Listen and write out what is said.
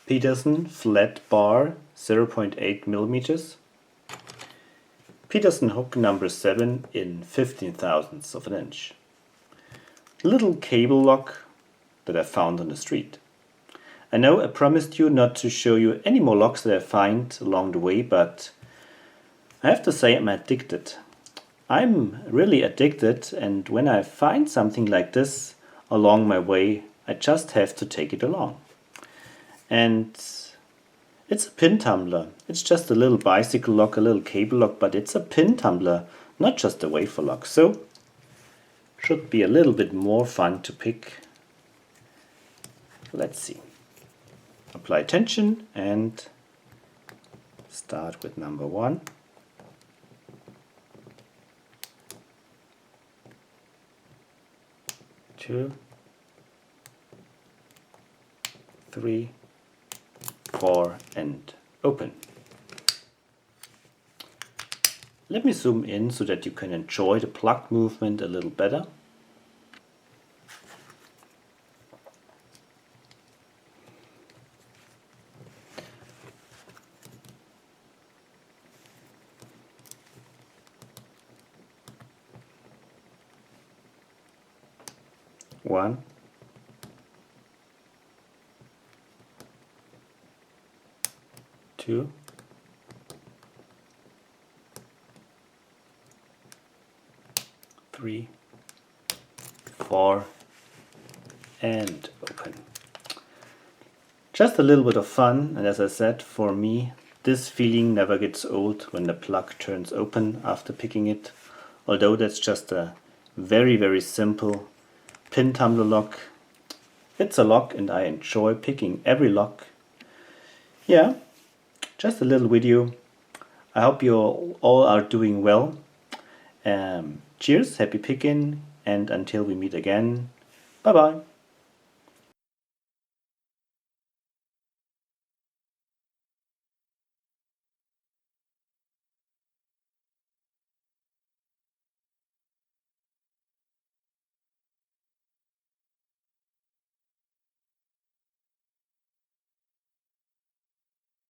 Peterson flat bar 0.8 millimeters. Peterson hook number 7 in 15 thousandths of an inch. Little cable lock that I found on the street. I know I promised you not to show you any more locks that I find along the way, but I have to say I'm addicted. I'm really addicted, and when I find something like this along my way, I just have to take it along. And it's a pin tumbler. It's just a little bicycle lock, a little cable lock, but it's a pin tumbler, not just a wafer lock. So should be a little bit more fun to pick. Let's see. Apply tension and start with number 1. 2, 3, 4 and open. Let me zoom in so that you can enjoy the plug movement a little better. One, 2, 3, 4 and open. Just a little bit of fun, and as I said, for me this feeling never gets old when the plug turns open after picking it, although that's just a very simple pin tumbler lock. It's a lock and I enjoy picking every lock. Yeah, just a little video. I hope you all are doing well. Cheers, happy picking, and until we meet again, bye bye.